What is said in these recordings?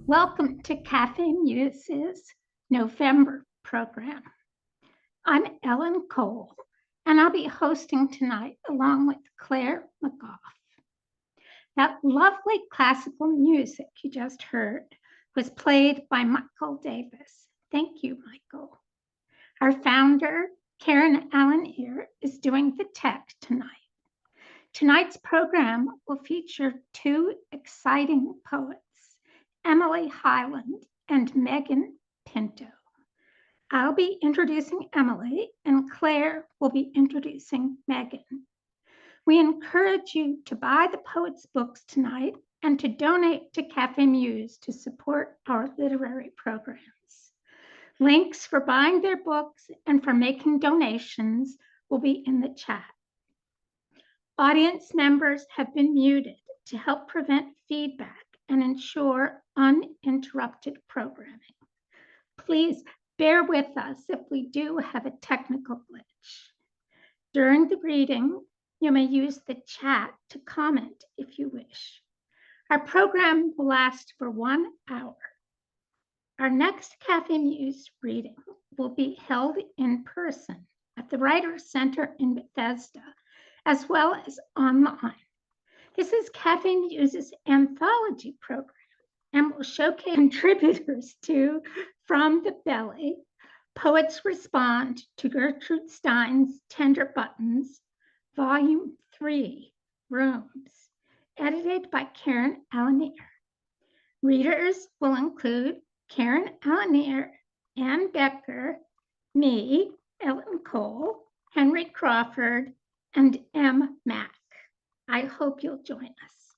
Welcome to Café Muse's November program. I'm Ellen Cole, and I'll be hosting tonight along with Claire McGough. That lovely classical music you just heard was played by Michael Davis. Thank you, Michael. Our founder, Karen Allen here, is doing the tech tonight. Tonight's program will feature two exciting poets, Emily Hyland and Megan Pinto. I'll be introducing Emily, and Claire will be introducing Megan. We encourage you to buy the poets' books tonight and to donate to Café Muse to support our literary programs. Links for buying their books and for making donations will be in the chat. Audience members have been muted to help prevent feedback and ensure uninterrupted programming. Please bear with us if we do have a technical glitch. During the reading, you may use the chat to comment if you wish. Our program will last for 1 hour. Our next Café Muse reading will be held in person at the Writers' Center in Bethesda, as well as online. This is Café Muse's anthology program and will showcase contributors to From the Belly, Poets Respond to Gertrude Stein's Tender Buttons, Volume 3, Rooms, edited by Karen Alanier. Readers will include Karen Alanier, Ann Becker, me, Ellen Cole, Henry Crawford, and M. Mack. I hope you'll join us.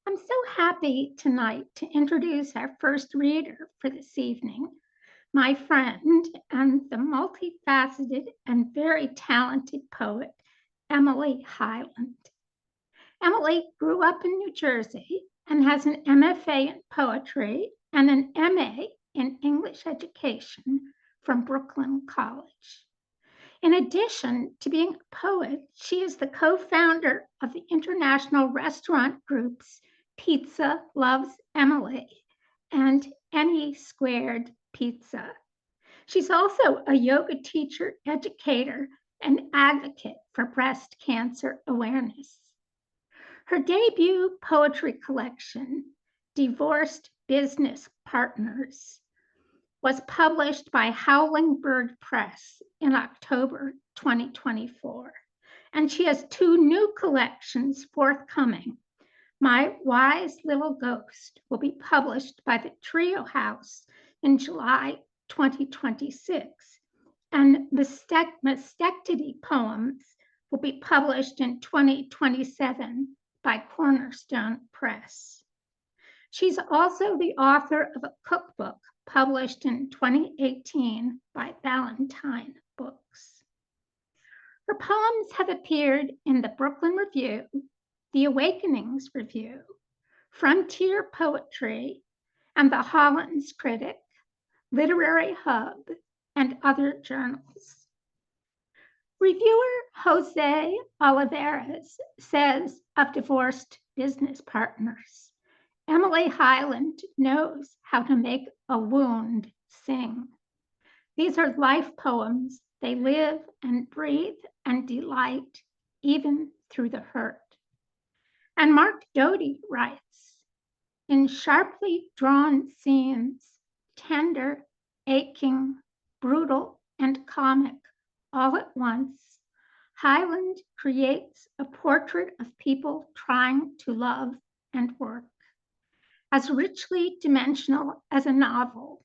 I'm so happy tonight to introduce our first reader for this evening, my friend and the multifaceted and very talented poet, Emily Hyland. Emily grew up in New Jersey and has an MFA in poetry and an MA in English education from Brooklyn College. In addition to being a poet, she is the co-founder of the international restaurant groups Pizza Loves Emily and Any Squared Pizza. She's also a yoga teacher, educator, and advocate for breast cancer awareness. Her debut poetry collection, Divorced Business Partners, was published by Howling Bird Press in October 2024. And she has two new collections forthcoming. My Wise Little Ghost will be published by the Trio House in July 2026. And Mastectity Poems will be published in 2027 by Cornerstone Press. She's also the author of a cookbook published in 2018 by Ballantine Books. Her poems have appeared in the Brooklyn Review, the Awakenings Review, Frontier Poetry, and the Hollands Critic, Literary Hub, and other journals. Reviewer Jose Olivares says of Divorced Business Partners, Emily Hyland knows how to make a wound sing. These are life poems. They live and breathe and delight even through the hurt. And Mark Doty writes, in sharply drawn scenes, tender, aching, brutal, and comic all at once, Hyland creates a portrait of people trying to love and work. As richly dimensional as a novel,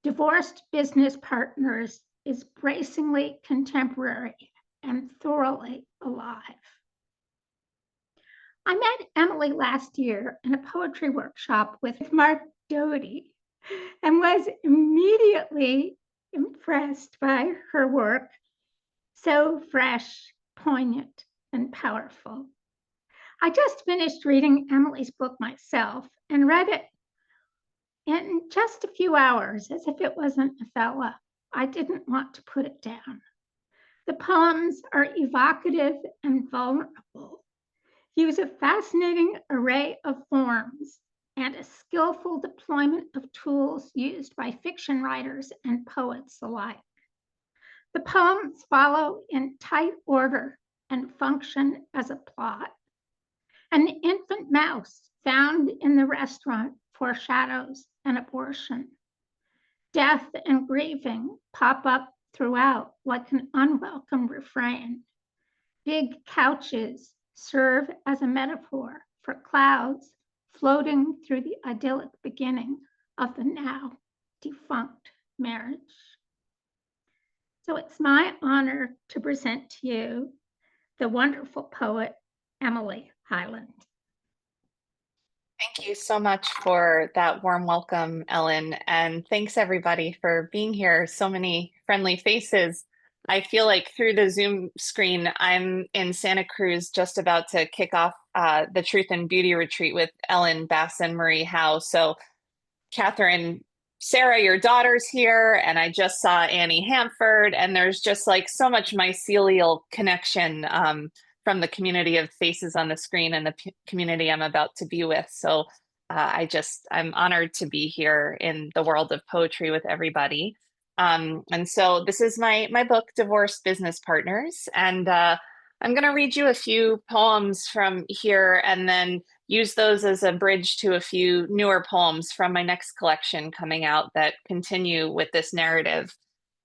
Divorced Business Partners is bracingly contemporary and thoroughly alive. I met Emily last year in a poetry workshop with Mark Doty and was immediately impressed by her work, so fresh, poignant, and powerful. I just finished reading Emily's book myself and read it in just a few hours as if it was an novella. I didn't want to put it down. The poems are evocative and vulnerable, use a fascinating array of forms, and a skillful deployment of tools used by fiction writers and poets alike. The poems follow in tight order and function as a plot. An infant mouse found in the restaurant foreshadows an abortion. Death and grieving pop up throughout like an unwelcome refrain. Big couches serve as a metaphor for clouds floating through the idyllic beginning of the now defunct marriage. So it's my honor to present to you the wonderful poet, Emily Hyland. Thank you so much for that warm welcome, Ellen. And thanks everybody for being here. So many friendly faces. I feel like through the Zoom screen, I'm in Santa Cruz just about to kick off the Truth and Beauty Retreat with Ellen Bass and Marie Howe. So Catherine, Sarah, your daughter's here, and I just saw Annie Hamford, and there's just like so much mycelial connection from the community of faces on the screen and the community I'm about to be with. So I'm honored to be here in the world of poetry with everybody. And so this is my book, Divorced Business Partners, and I'm going to read you a few poems from here and then use those as a bridge to a few newer poems from my next collection coming out that continue with this narrative.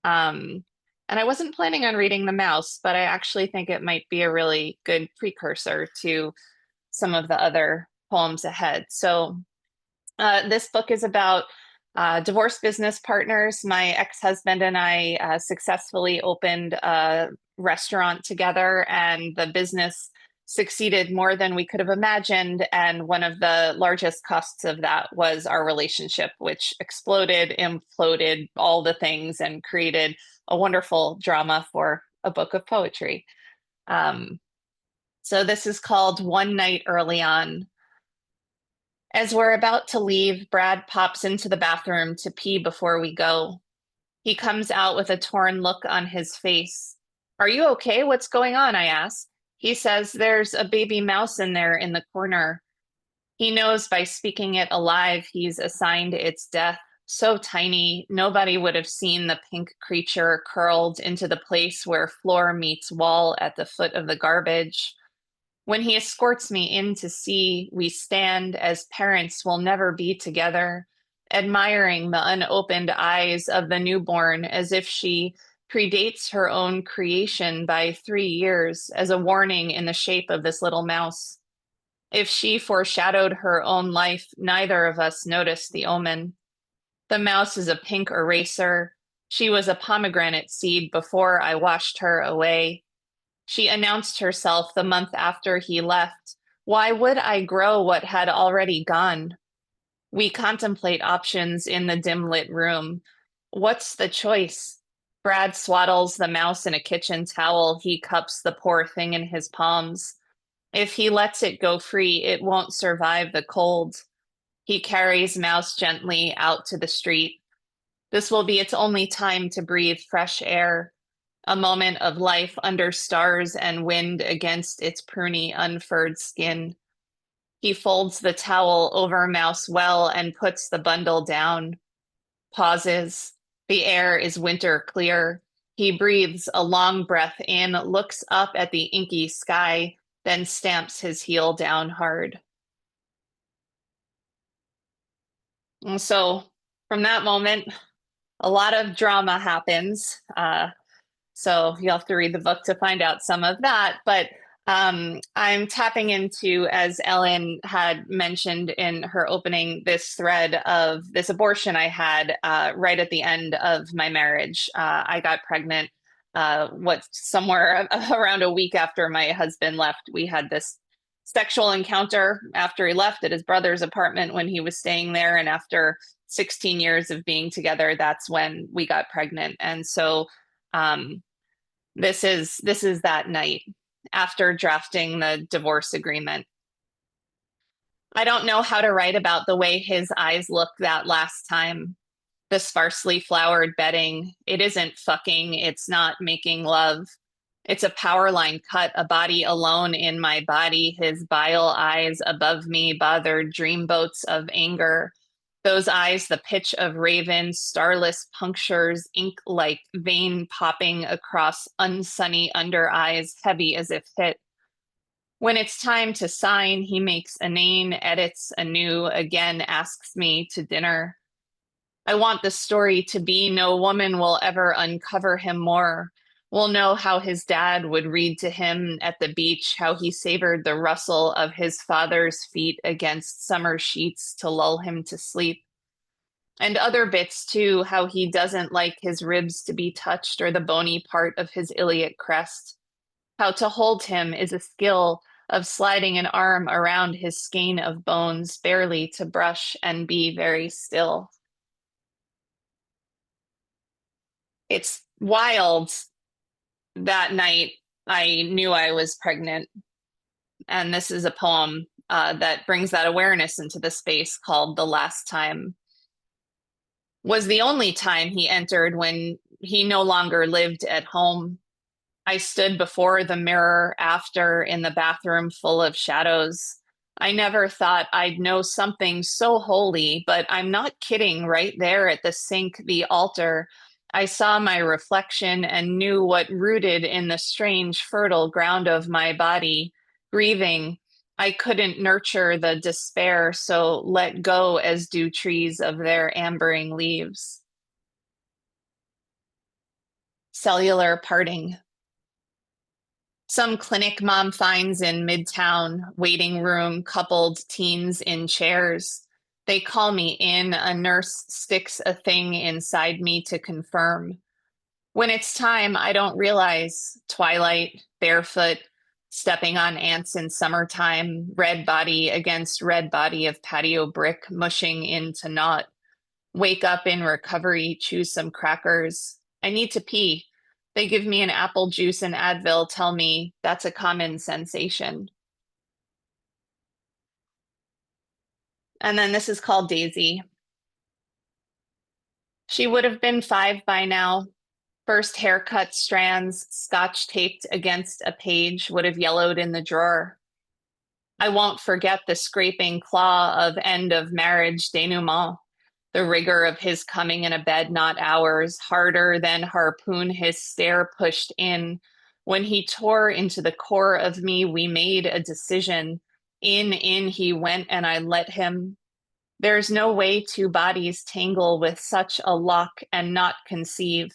And I wasn't planning on reading The Mouse, but I actually think it might be a really good precursor to some of the other poems ahead. So this book is about divorced business partners. My ex-husband and I successfully opened a restaurant together, and the business succeeded more than we could have imagined. And one of the largest costs of that was our relationship, which exploded, imploded, all the things, and created a wonderful drama for a book of poetry. So this is called One Night Early On. As we're about to leave, Brad pops into the bathroom to pee before we go. He comes out with a torn look on his face. "Are you okay? What's going on?" I ask. He says there's a baby mouse in there in the corner. He knows by speaking it alive, he's assigned its death. So tiny, nobody would have seen the pink creature curled into the place where floor meets wall at the foot of the garbage. When he escorts me in to see, we stand as parents will never be together, admiring the unopened eyes of the newborn as if she predates her own creation by 3 years, as a warning in the shape of this little mouse. If she foreshadowed her own life, neither of us noticed the omen. The mouse is a pink eraser. She was a pomegranate seed before I washed her away. She announced herself the month after he left. Why would I grow what had already gone? We contemplate options in the dim lit room. What's the choice? Brad swaddles the mouse in a kitchen towel. He cups the poor thing in his palms. If he lets it go free, it won't survive the cold. He carries Mouse gently out to the street. This will be its only time to breathe fresh air, a moment of life under stars and wind against its pruny, unfurred skin. He folds the towel over Mouse well and puts the bundle down. Pauses. The air is winter clear. He breathes a long breath in, looks up at the inky sky, then stamps his heel down hard. And so from that moment, a lot of drama happens. So you'll have to read the book to find out some of that. But I'm tapping into, as Ellen had mentioned in her opening, this thread of this abortion I had right at the end of my marriage. I got pregnant somewhere around a week after my husband left. We had this sexual encounter after he left at his brother's apartment when he was staying there. And after 16 years of being together, that's when we got pregnant. And so this is that night after drafting the divorce agreement. I don't know how to write about the way his eyes looked that last time. The sparsely flowered bedding. It isn't fucking, it's not making love. It's a power line cut, a body alone in my body, his bile eyes above me, bothered dreamboats of anger. Those eyes, the pitch of ravens, starless punctures, ink-like vein popping across unsunny under eyes, heavy as if hit. When it's time to sign, he makes inane, edits anew, again asks me to dinner. I want the story to be no woman will ever uncover him more. We'll know how his dad would read to him at the beach, how he savored the rustle of his father's feet against summer sheets to lull him to sleep. And other bits too, how he doesn't like his ribs to be touched or the bony part of his iliac crest. How to hold him is a skill of sliding an arm around his skein of bones, barely to brush and be very still. It's wild. That night, I knew I was pregnant. And this is a poem that brings that awareness into the space called The Last Time. Was the only time he entered when he no longer lived at home. I stood before the mirror after in the bathroom full of shadows. I never thought I'd know something so holy, but I'm not kidding. Right there at the sink, the altar, I saw my reflection and knew what rooted in the strange, fertile ground of my body, grieving. I couldn't nurture the despair, so let go as do trees of their ambering leaves. Cellular parting. Some clinic mom finds in Midtown, waiting room, coupled teens in chairs. They call me in, a nurse sticks a thing inside me to confirm. When it's time, I don't realize. Twilight, barefoot, stepping on ants in summertime, red body against red body of patio brick mushing into naught. Wake up in recovery, choose some crackers. I need to pee. They give me an apple juice and Advil, tell me that's a common sensation. And then this is called Daisy. She would have been 5 by now. First haircut strands, scotch taped against a page, would have yellowed in the drawer. I won't forget the scraping claw of end of marriage denouement. The rigor of his coming in a bed, not hours, harder than harpoon his stare pushed in. When he tore into the core of me, we made a decision. In he went, and I let him. There's no way two bodies tangle with such a lock and not conceive.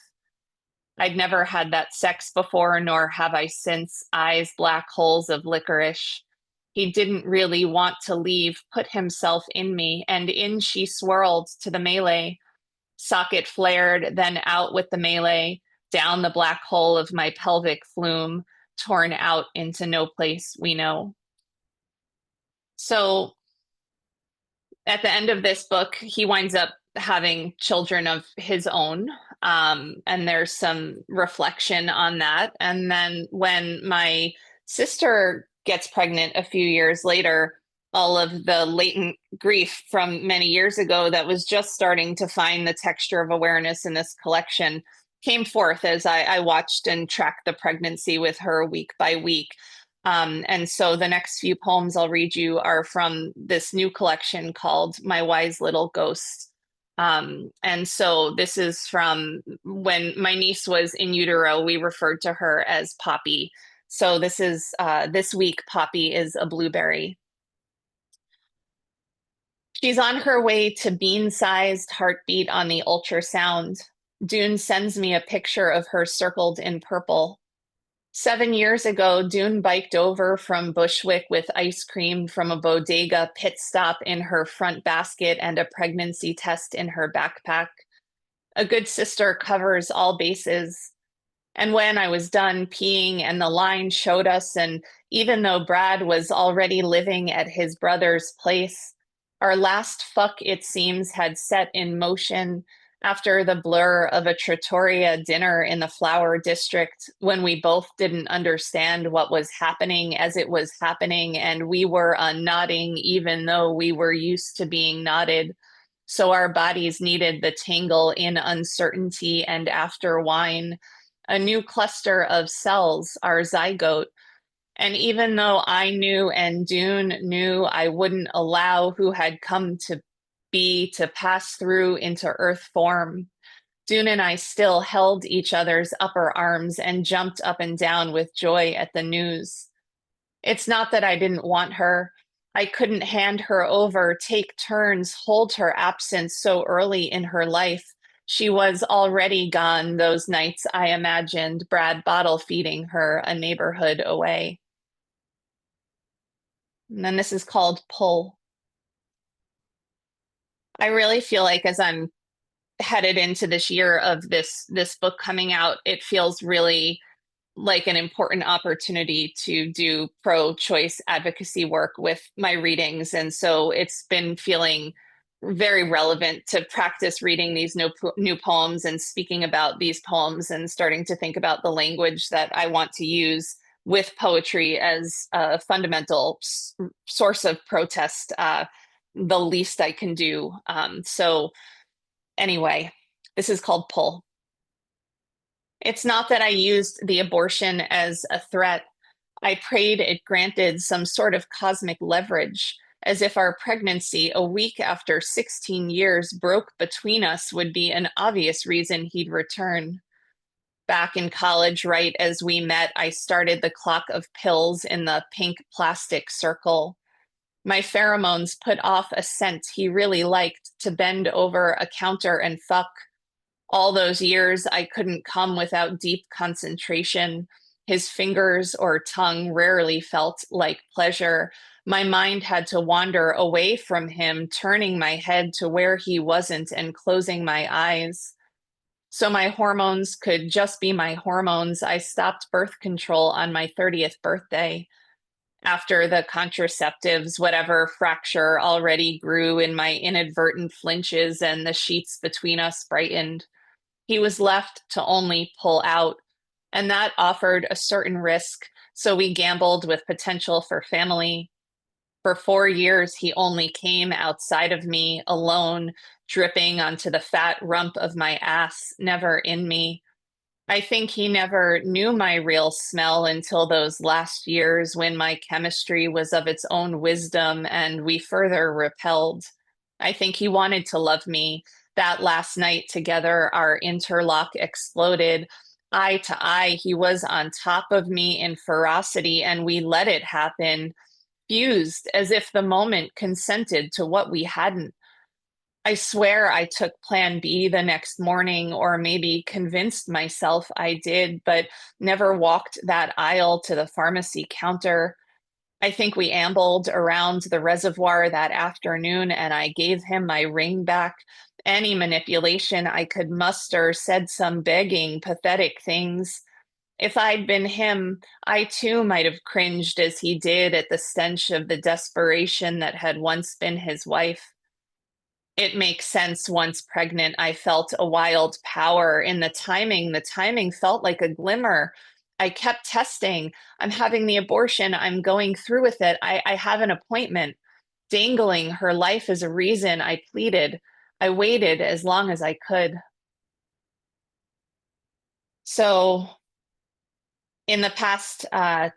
I'd never had that sex before, nor have I since. Eyes black holes of licorice. He didn't really want to leave, put himself in me, and in she swirled to the melee. Socket flared, then out with the melee, down the black hole of my pelvic flume, torn out into no place we know. So at the end of this book, he winds up having children of his own. And there's some reflection on that. And then when my sister gets pregnant a few years later, all of the latent grief from many years ago that was just starting to find the texture of awareness in this collection came forth as I watched and tracked the pregnancy with her week by week. And so the next few poems I'll read you are from this new collection called My Wise Little Ghost. And so this is from when my niece was in utero, we referred to her as Poppy. So this is, this week, Poppy is a blueberry. She's on her way to bean-sized heartbeat on the ultrasound. Dune sends me a picture of her circled in purple. 7 years ago, Dune biked over from Bushwick with ice cream from a bodega, pit stop in her front basket, and a pregnancy test in her backpack. A good sister covers all bases. And when I was done peeing and the line showed us, and even though Brad was already living at his brother's place, our last fuck, it seems, had set in motion after the blur of a trattoria dinner in the flower district when we both didn't understand what was happening as it was happening, and we were nodding even though we were used to being nodded. So our bodies needed the tangle in uncertainty, and after wine, a new cluster of cells, our zygote. And even though I knew and Dune knew I wouldn't allow who had come to be to pass through into Earth form, Dune and I still held each other's upper arms and jumped up and down with joy at the news. It's not that I didn't want her. I couldn't hand her over, take turns, hold her absence so early in her life. She was already gone those nights I imagined Brad bottle feeding her a neighborhood away. And then this is called Pull. I really feel like as I'm headed into this year of this book coming out, it feels really like an important opportunity to do pro-choice advocacy work with my readings. And so it's been feeling very relevant to practice reading these new poems and speaking about these poems and starting to think about the language that I want to use with poetry as a fundamental source of protest, the least I can do. So anyway, this is called Pull. It's not that I used the abortion as a threat. I prayed it granted some sort of cosmic leverage, as if our pregnancy, a week after 16 years broke between us, would be an obvious reason he'd return. Back in college, right as we met, I started the clock of pills in the pink plastic circle. My pheromones put off a scent he really liked to bend over a counter and fuck. All those years, I couldn't come without deep concentration. His fingers or tongue rarely felt like pleasure. My mind had to wander away from him, turning my head to where he wasn't and closing my eyes. So my hormones could just be my hormones. I stopped birth control on my 30th birthday. After the contraceptives, whatever fracture already grew in my inadvertent flinches and the sheets between us brightened. He was left to only pull out, and that offered a certain risk. So we gambled with potential for family. For 4 years, he only came outside of me alone, dripping onto the fat rump of my ass, never in me. I think he never knew my real smell until those last years when my chemistry was of its own wisdom and we further repelled. I think he wanted to love me. That last night together, our interlock exploded. Eye to eye, he was on top of me in ferocity, and we let it happen, fused as if the moment consented to what we hadn't. I swear I took plan B the next morning, or maybe convinced myself I did, but never walked that aisle to the pharmacy counter. I think we ambled around the reservoir that afternoon, and I gave him my ring back. Any manipulation I could muster said some begging, pathetic things. If I'd been him, I too might have cringed as he did at the stench of the desperation that had once been his wife. It makes sense. Once pregnant, I felt a wild power in the timing. The timing felt like a glimmer. I kept testing. I'm having the abortion. I'm going through with it. I have an appointment. Dangling her life as a reason, I pleaded. I waited as long as I could. So in the past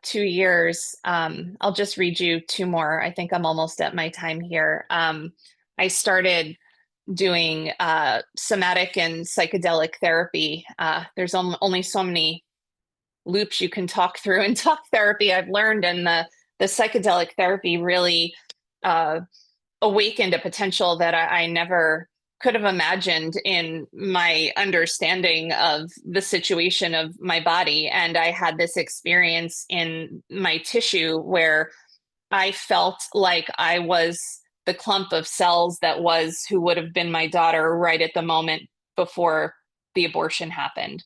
2 years, I'll just read you two more. I think I'm almost at my time here. I started doing somatic and psychedelic therapy. There's only so many loops you can talk through in talk therapy, I've learned, and the psychedelic therapy really awakened a potential that I never could have imagined in my understanding of the situation of my body. And I had this experience in my tissue where I felt like I was the clump of cells that was who would have been my daughter right at the moment before the abortion happened.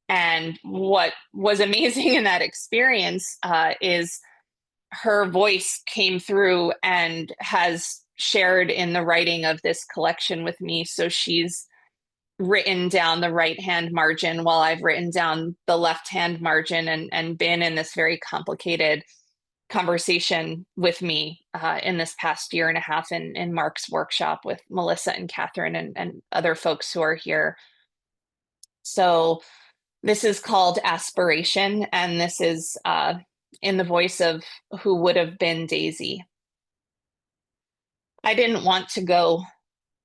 And what was amazing in that experience is her voice came through and has shared in the writing of this collection with me. So she's written down the right hand margin while I've written down the left hand margin, and been in this very complicated conversation with me in this past year and a half in Mark's workshop with Melissa and Catherine and other folks who are here. So This is called Aspiration, and this is in the voice of who would have been Daisy. I didn't want to go.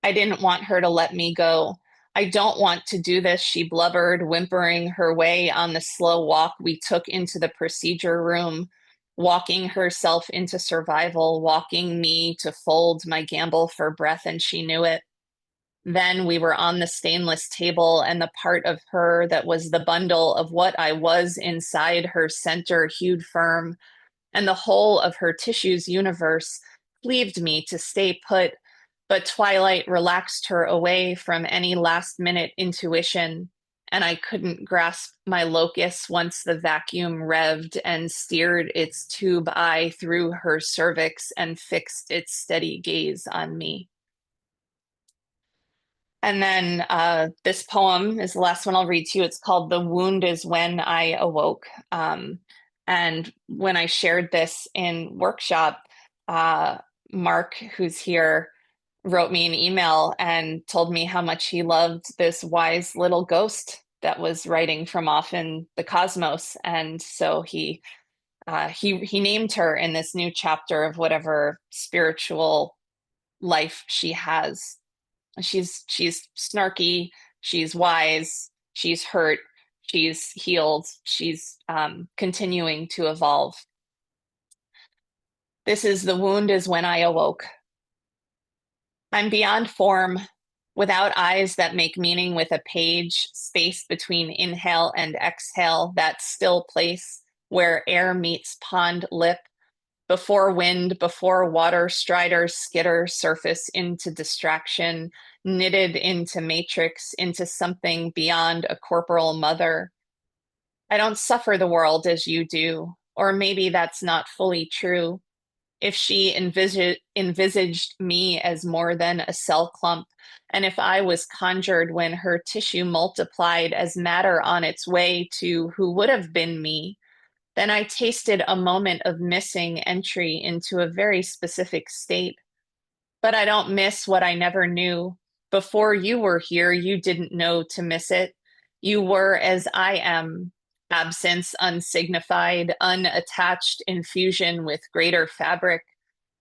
I didn't want her to let me go. I don't want to do this, she blubbered, whimpering her way on the slow walk we took into the procedure room, walking herself into survival, walking me to fold my gamble for breath, and she knew it. Then we were on the stainless table, and the part of her that was the bundle of what I was inside her center hewed firm, and the whole of her tissues universe cleaved me to stay put, but twilight relaxed her away from any last minute intuition, and I couldn't grasp my locus once the vacuum revved and steered its tube eye through her cervix and fixed its steady gaze on me. And then this poem is the last one I'll read to you. It's called The Wound is When I Awoke. And when I shared this in workshop, Mark, who's here, wrote me an email and told me how much he loved this wise little ghost that was writing from off in the cosmos. And so he named her in this new chapter of whatever spiritual life she has. She's snarky, she's wise, she's hurt, she's healed, she's continuing to evolve. This is The Wound is When I Awoke. I'm beyond form, without eyes that make meaning with a page, space between inhale and exhale, that still place where air meets pond lip, before wind, before water, striders skitter surface into distraction, knitted into matrix, into something beyond a corporal mother. I don't suffer the world as you do, or maybe that's not fully true. If she envisaged me as more than a cell clump, and if I was conjured when her tissue multiplied as matter on its way to who would have been me, then I tasted a moment of missing entry into a very specific state. But I don't miss what I never knew. Before you were here, you didn't know to miss it. You were as I am, absence unsignified, unattached infusion with greater fabric.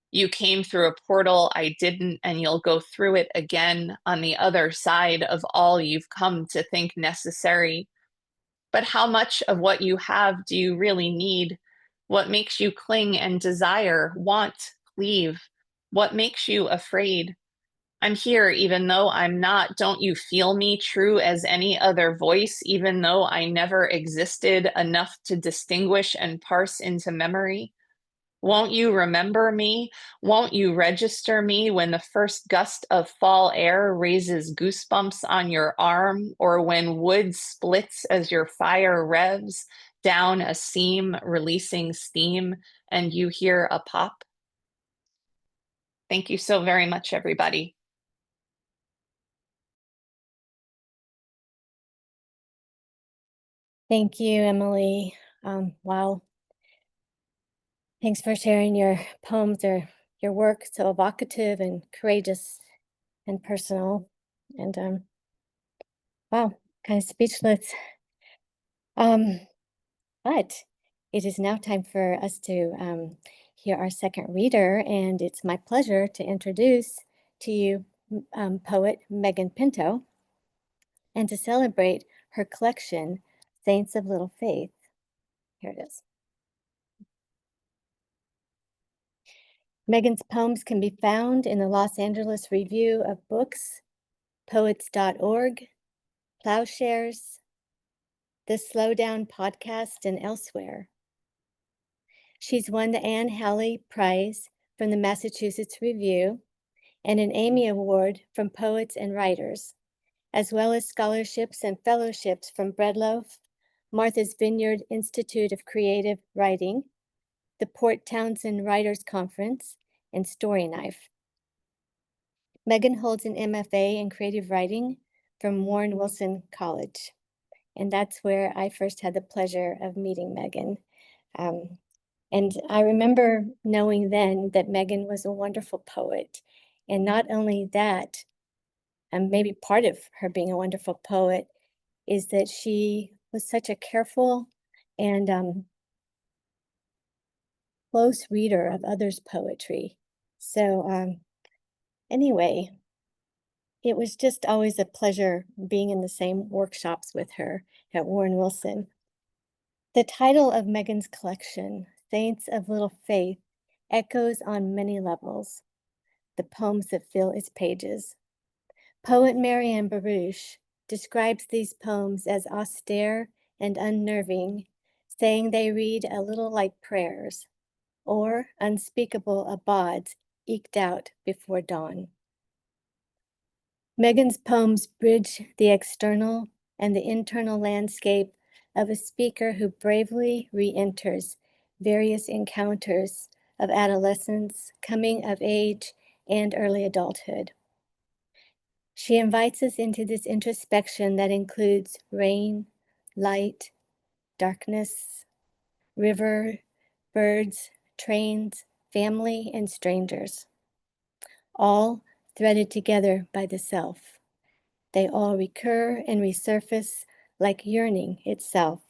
You came through a portal I didn't, and you'll go through it again on the other side of all you've come to think necessary. But how much of what you have do you really need? What makes you cling and desire, want, cleave? What makes you afraid? I'm here even though I'm not. Don't you feel me true as any other voice, even though I never existed enough to distinguish and parse into memory? Won't you remember me? Won't you register me when the first gust of fall air raises goosebumps on your arm, or when wood splits as your fire revs down a seam, releasing steam, and you hear a pop? Thank you so very much, everybody. Thank you, Emily. Wow. Thanks for sharing your poems or your work, so evocative and courageous and personal. And wow, kind of speechless. But it is now time for us to hear our second reader, and it's my pleasure to introduce to you poet Megan Pinto, and to celebrate her collection, Saints of Little Faith. Here it is. Megan's poems can be found in the Los Angeles Review of Books, poets.org, Plowshares, the Slowdown Podcast, and elsewhere. She's won the Anne Halley Prize from the Massachusetts Review and an Amy Award from Poets and Writers, as well as scholarships and fellowships from Breadloaf, Martha's Vineyard Institute of Creative Writing, the Port Townsend Writers Conference, and Story Knife. Megan holds an MFA in creative writing from Warren Wilson College, and that's where I first had the pleasure of meeting Megan. And I remember knowing then that Megan was a wonderful poet, and not only that, and maybe part of her being a wonderful poet is that she was such a careful and close reader of others' poetry. So anyway, it was just always a pleasure being in the same workshops with her at Warren Wilson. The title of Megan's collection, Saints of Little Faith, echoes on many levels the poems that fill its pages. Poet Marianne Baruch describes these poems as austere and unnerving, saying they read a little like prayers or unspeakable abods eked out before dawn. Megan's poems bridge the external and the internal landscape of a speaker who bravely re-enters various encounters of adolescence, coming of age, and early adulthood. She invites us into this introspection that includes rain, light, darkness, river, birds, trains, family, and strangers, all threaded together by the self. They all recur and resurface like yearning itself,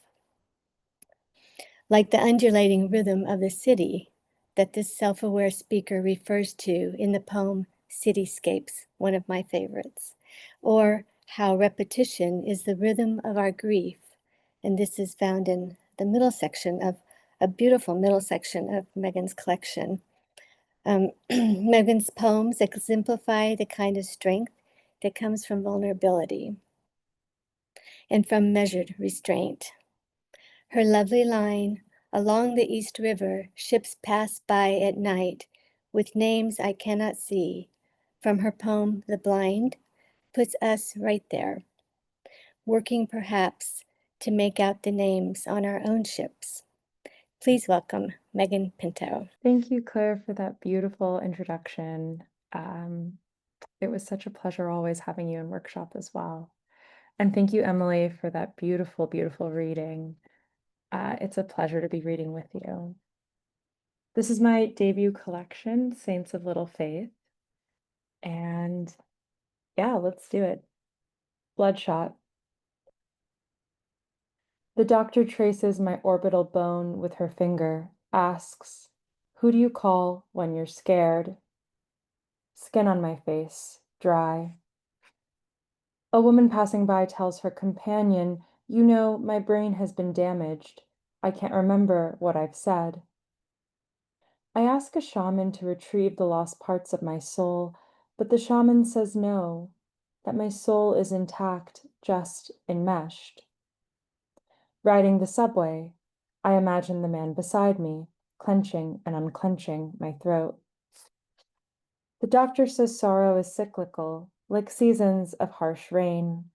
like the undulating rhythm of the city that this self-aware speaker refers to in the poem Cityscapes, one of my favorites, or how repetition is the rhythm of our grief. And this is found in the middle section of a beautiful middle section of Megan's collection. Megan's poems exemplify the kind of strength that comes from vulnerability and from measured restraint. Her lovely line, along the East River, ships pass by at night with names I cannot see, from her poem The Blind, puts us right there, working perhaps to make out the names on our own ships. Please welcome Megan Pinto. Thank you, Claire, for that beautiful introduction. It was such a pleasure always having you in workshop as well. And thank you, Emily, for that beautiful, beautiful reading. It's a pleasure to be reading with you. This is my debut collection, Saints of Little Faith. And yeah, let's do it. Bloodshot. The doctor traces my orbital bone with her finger, asks, "Who do you call when you're scared?" Skin on my face, dry. A woman passing by tells her companion, "You know, my brain has been damaged. I can't remember what I've said." I ask a shaman to retrieve the lost parts of my soul, but the shaman says no, that my soul is intact, just enmeshed. Riding the subway, I imagine the man beside me, clenching and unclenching my throat. The doctor says sorrow is cyclical, like seasons of harsh rain.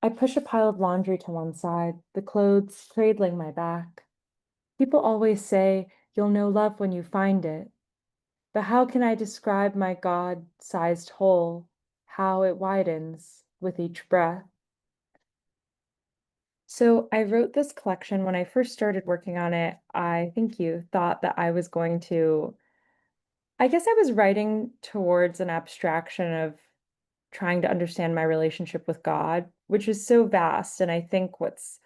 I push a pile of laundry to one side, the clothes cradling my back. People always say, "You'll know love when you find it." But how can I describe my God-sized hole, how it widens with each breath? So I wrote this collection when I first started working on it. I think you thought that I was going to, I guess I was writing towards an abstraction of trying to understand my relationship with God, which is so vast. And I think what's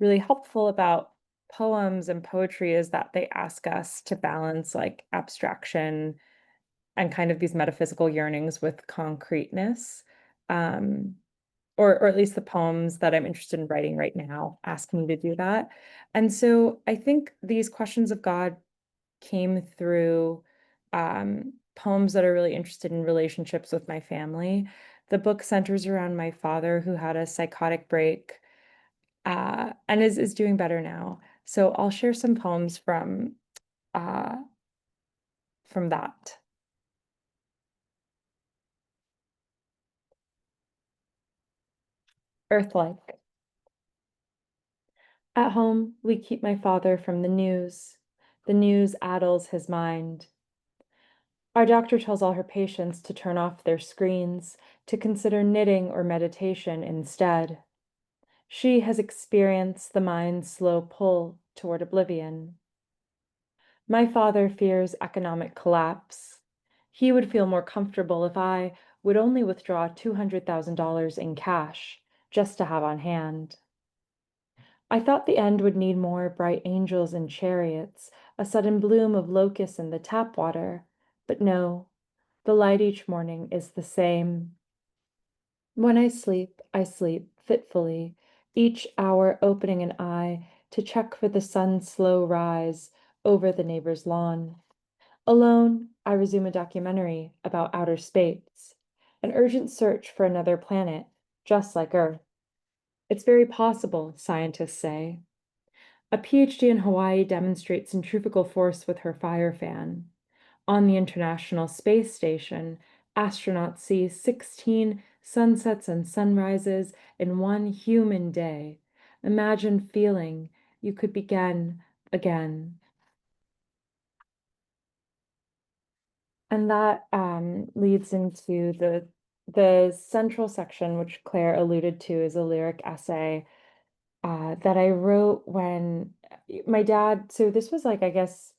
really helpful about poems and poetry is that they ask us to balance like abstraction and kind of these metaphysical yearnings with concreteness. Or at least the poems that I'm interested in writing right now ask me to do that. And so I think these questions of God came through poems that are really interested in relationships with my family. The book centers around my father who had a psychotic break and is doing better now. So I'll share some poems uh, from that. Earth-like. At home, we keep my father from the news. The news addles his mind. Our doctor tells all her patients to turn off their screens, to consider knitting or meditation instead. She has experienced the mind's slow pull toward oblivion. My father fears economic collapse. He would feel more comfortable if I would only withdraw $200,000 in cash, just to have on hand. I thought the end would need more bright angels and chariots, a sudden bloom of locusts in the tap water, but no, the light each morning is the same. When I sleep fitfully, each hour opening an eye to check for the sun's slow rise over the neighbor's lawn. Alone, I resume a documentary about outer space, an urgent search for another planet, just like Earth. It's very possible, scientists say. A PhD in Hawaii demonstrates centrifugal force with her fire fan. On the International Space Station, astronauts see 16 sunsets and sunrises in one human day. Imagine feeling you could begin again. And that leads into the central section, which Claire alluded to, is a lyric essay that I wrote when my dad. So this was like, I guess,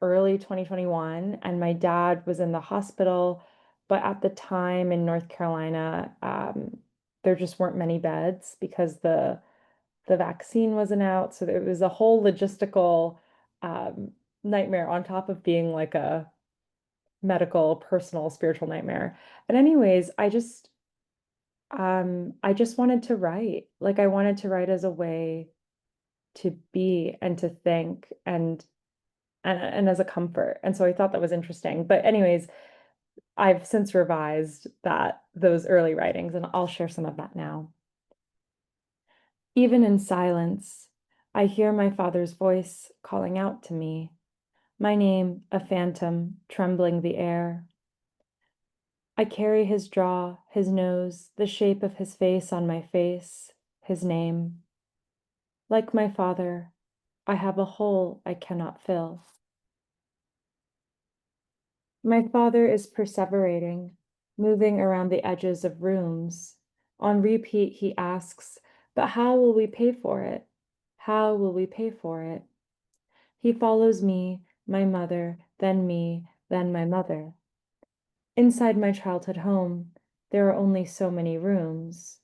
early 2021, and my dad was in the hospital. But at the time in North Carolina, there just weren't many beds because the vaccine wasn't out. So it was a whole logistical nightmare on top of being like a medical, personal, spiritual nightmare. And anyways, I just wanted to write. Like I wanted to write as a way to be and to think and as a comfort. And so I thought that was interesting. But anyways, I've since revised those early writings, and I'll share some of that now. Even in silence, I hear my father's voice calling out to me, my name, a phantom, trembling the air. I carry his jaw, his nose, the shape of his face on my face, his name. Like my father, I have a hole I cannot fill. My father is perseverating, moving around the edges of rooms. On repeat, he asks, but how will we pay for it? How will we pay for it? He follows me, my mother, then me, then my mother. Inside my childhood home, there are only so many rooms.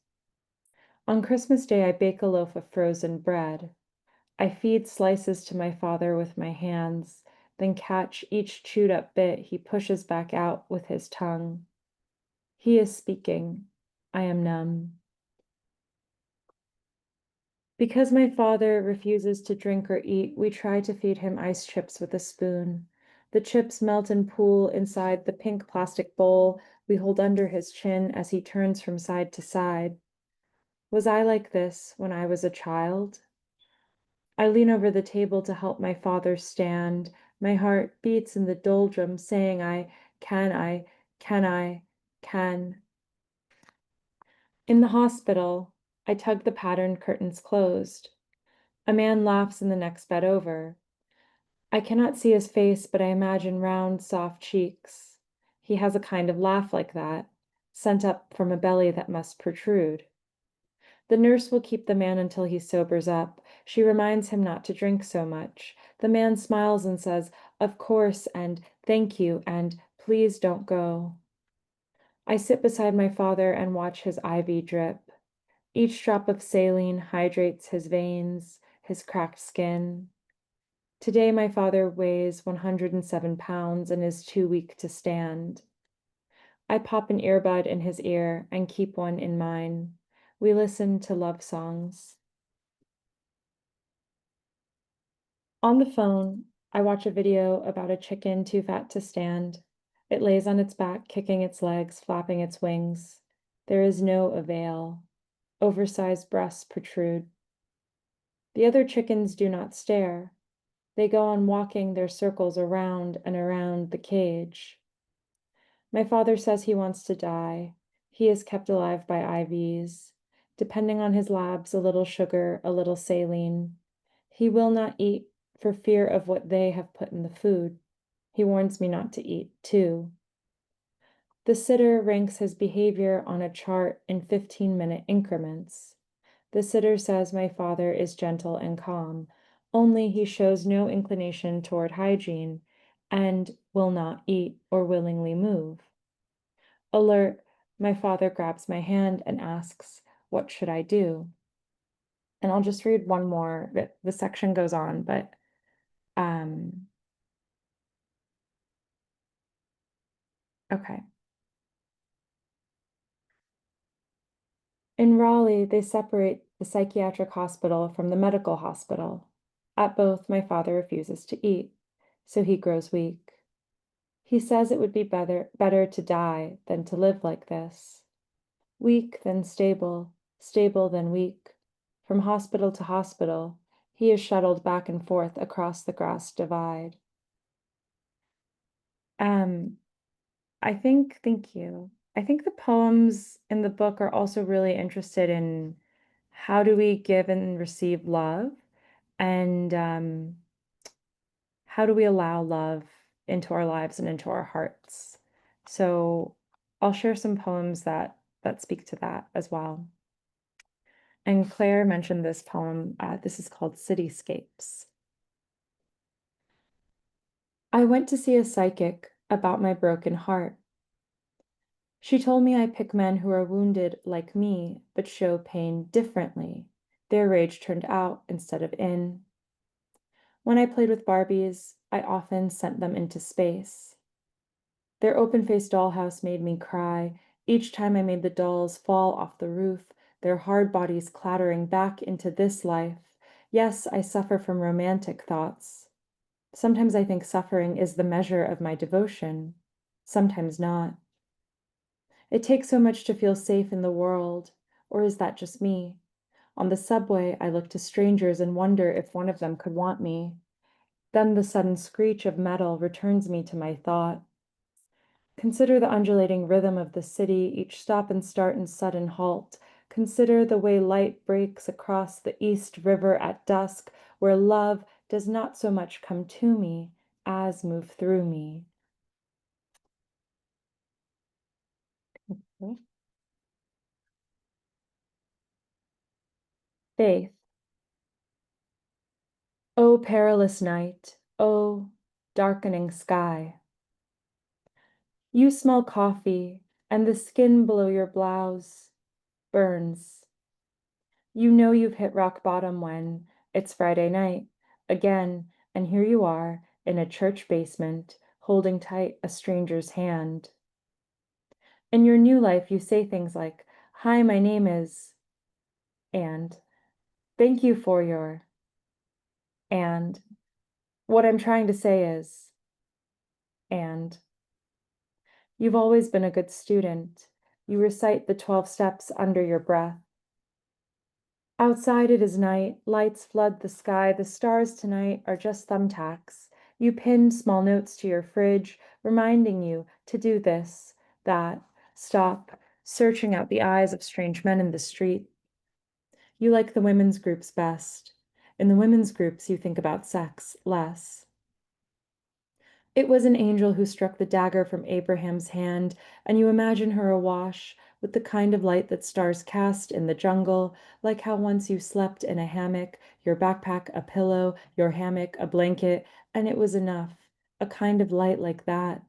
On Christmas Day, I bake a loaf of frozen bread. I feed slices to my father with my hands, then catch each chewed up bit he pushes back out with his tongue. He is speaking. I am numb. Because my father refuses to drink or eat, we try to feed him ice chips with a spoon. The chips melt and pool inside the pink plastic bowl we hold under his chin as he turns from side to side. Was I like this when I was a child? I lean over the table to help my father stand. My heart beats in the doldrums, saying I can. In the hospital, I tug the patterned curtains closed. A man laughs in the next bed over. I cannot see his face, but I imagine round, soft cheeks. He has a kind of laugh like that, sent up from a belly that must protrude. The nurse will keep the man until he sobers up. She reminds him not to drink so much. The man smiles and says, "Of course," and "Thank you," and "Please don't go." I sit beside my father and watch his IV drip. Each drop of saline hydrates his veins, his cracked skin. Today, my father weighs 107 pounds and is too weak to stand. I pop an earbud in his ear and keep one in mine. We listen to love songs. On the phone, I watch a video about a chicken too fat to stand. It lays on its back, kicking its legs, flapping its wings. There is no avail. Oversized breasts protrude. The other chickens do not stare. They go on walking their circles around and around the cage. My father says he wants to die. He is kept alive by IVs. Depending on his labs, a little sugar, a little saline. He will not eat for fear of what they have put in the food. He warns me not to eat, too. The sitter ranks his behavior on a chart in 15-minute increments. The sitter says my father is gentle and calm, only he shows no inclination toward hygiene and will not eat or willingly move. Alert, my father grabs my hand and asks, "What should I do?" And I'll just read one more. The section goes on, but okay. In Raleigh, they separate the psychiatric hospital from the medical hospital. At both, my father refuses to eat, so he grows weak. He says it would be better to die than to live like this. Weak then stable, stable then weak. From hospital to hospital, he is shuttled back and forth across the grass divide. Thank you. I think the poems in the book are also really interested in how do we give and receive love, and how do we allow love into our lives and into our hearts. So I'll share some poems that speak to that as well. And Claire mentioned this poem. This is called Cityscapes. I went to see a psychic about my broken heart. She told me I pick men who are wounded like me, but show pain differently. Their rage turned out instead of in. When I played with Barbies, I often sent them into space. Their open-faced dollhouse made me cry each time I made the dolls fall off the roof, their hard bodies clattering back into this life. Yes, I suffer from romantic thoughts. Sometimes I think suffering is the measure of my devotion, sometimes not. It takes so much to feel safe in the world, or is that just me? On the subway, I look to strangers and wonder if one of them could want me. Then the sudden screech of metal returns me to my thought. Consider the undulating rhythm of the city, each stop and start and sudden halt. Consider the way light breaks across the East River at dusk, where love does not so much come to me as move through me. Faith. O perilous night, O darkening sky. You smell coffee, and the skin below your blouse burns. You know you've hit rock bottom when it's Friday night again, and here you are in a church basement, holding tight a stranger's hand. In your new life, you say things like, "Hi, my name is," and "Thank you for your," and "What I'm trying to say is," and "You've always been a good student." You recite the 12 steps under your breath. Outside it is night, lights flood the sky, the stars tonight are just thumbtacks. You pin small notes to your fridge, reminding you to do this, that, stop, searching out the eyes of strange men in the street. You like the women's groups best. In the women's groups, you think about sex less. It was an angel who struck the dagger from Abraham's hand, and you imagine her awash with the kind of light that stars cast in the jungle, like how once you slept in a hammock, your backpack a pillow, your hammock a blanket, and it was enough, a kind of light like that.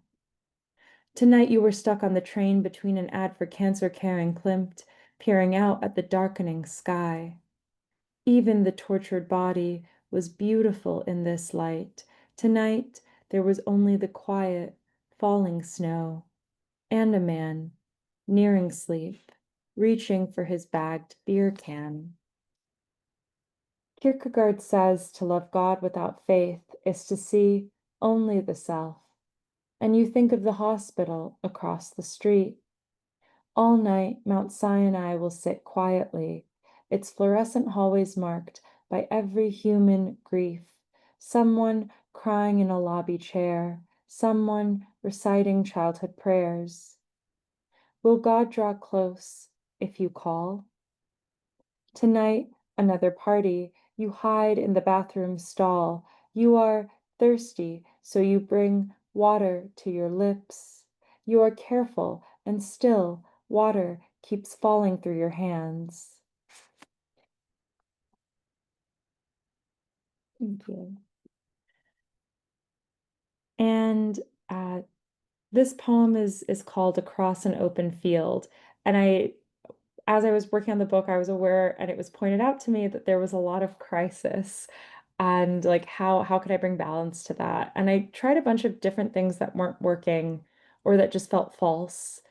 Tonight you were stuck on the train between an ad for cancer care and Klimt, peering out at the darkening sky. Even the tortured body was beautiful in this light. Tonight there was only the quiet, falling snow, and a man, nearing sleep, reaching for his bagged beer can. Kierkegaard says to love God without faith is to see only the self. And you think of the hospital across the street. All night, Mount Sinai will sit quietly, its fluorescent hallways marked by every human grief. Someone crying in a lobby chair, someone reciting childhood prayers. Will God draw close if you call? Tonight, another party. You hide in the bathroom stall. You are thirsty, so you bring water to your lips. You are careful, and still water keeps falling through your hands. Thank you. And this poem is called Across an Open Field. And as I was working on the book, I was aware, and it was pointed out to me that there was a lot of crisis, and like how could I bring balance to that? And I tried a bunch of different things that weren't working or that just felt false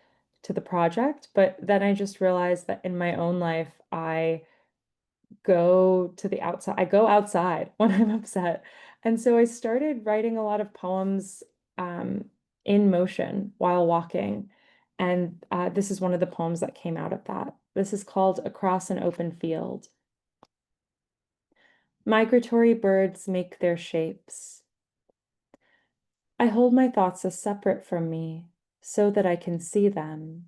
to the project. But then I just realized that in my own life, I go to the outside. I go outside when I'm upset. And so I started writing a lot of poems um, in motion while walking. And this is one of the poems that came out of that. This is called Across an Open Field. Migratory birds make their shapes. I hold my thoughts as separate from me so that I can see them.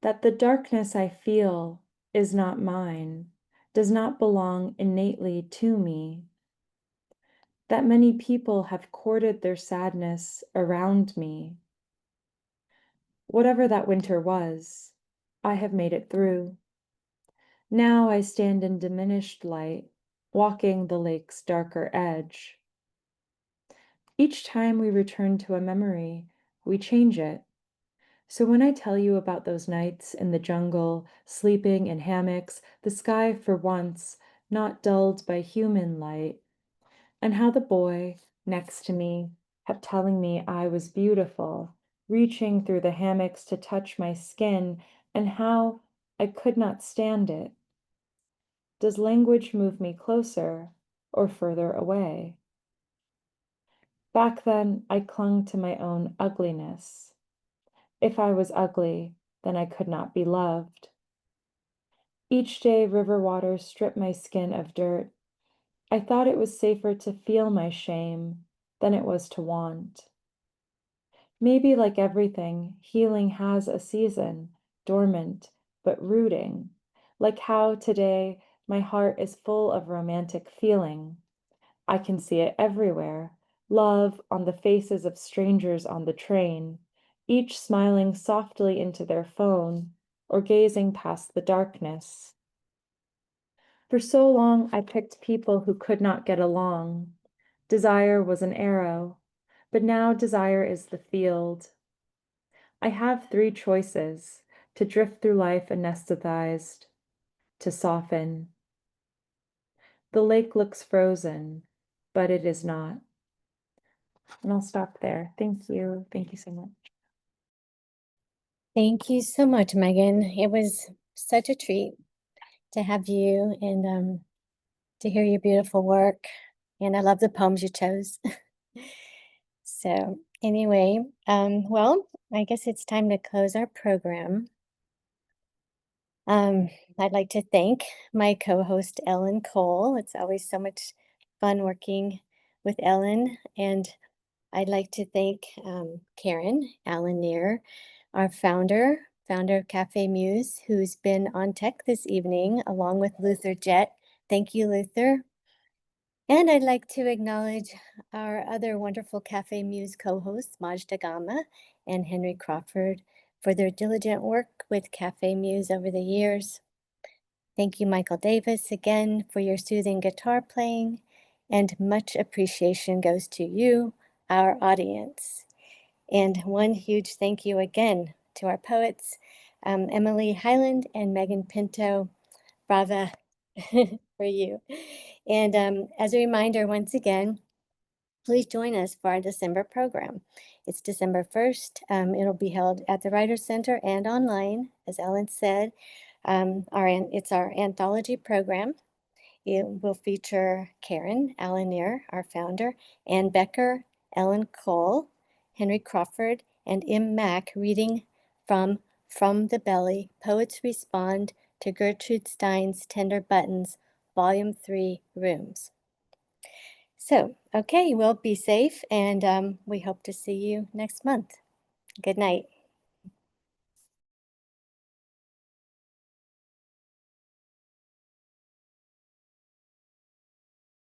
That the darkness I feel is not mine, does not belong innately to me. That many people have courted their sadness around me. Whatever that winter was, I have made it through. Now I stand in diminished light, walking the lake's darker edge. Each time we return to a memory, we change it. So when I tell you about those nights in the jungle, sleeping in hammocks, the sky for once not dulled by human light, and how the boy next to me kept telling me I was beautiful, reaching through the hammocks to touch my skin, and how I could not stand it. Does language move me closer or further away? Back then, I clung to my own ugliness. If I was ugly, then I could not be loved. Each day, river waters stripped my skin of dirt. I thought it was safer to feel my shame than it was to want. Maybe, like everything, healing has a season, dormant, but rooting. Like how today my heart is full of romantic feeling. I can see it everywhere. Love on the faces of strangers on the train, each smiling softly into their phone or gazing past the darkness. For so long, I picked people who could not get along. Desire was an arrow, but now desire is the field. I have three choices: to drift through life anesthetized, to soften. The lake looks frozen, but it is not. And I'll stop there. Thank you. Thank you so much. Thank you so much, Megan. It was such a treat to have you and to hear your beautiful work. And I love the poems you chose. So anyway, well, I guess it's time to close our program. I'd like to thank my co-host, Ellen Cole. It's always so much fun working with Ellen. And I'd like to thank Karen Alanier, our founder of Café Muse, who's been on tech this evening, along with Luther Jett. Thank you, Luther. And I'd like to acknowledge our other wonderful Café Muse co-hosts, Majda Gama and Henry Crawford, for their diligent work with Café Muse over the years. Thank you, Michael Davis, again for your soothing guitar playing, and much appreciation goes to you, our audience. And one huge thank you again to our poets, Emily Hyland and Megan Pinto. Brava for you. And as a reminder, once again, please join us for our December program. It's December 1st. It'll be held at the Writers Center and online, as Ellen said. It's our anthology program. It will feature Karen Alanier, our founder, Ann Becker, Ellen Cole, Henry Crawford, and M. Mack reading from the Belly, Poets Respond to Gertrude Stein's Tender Buttons, Volume 3, Rooms. So, okay, well, be safe, and we hope to see you next month. Good night.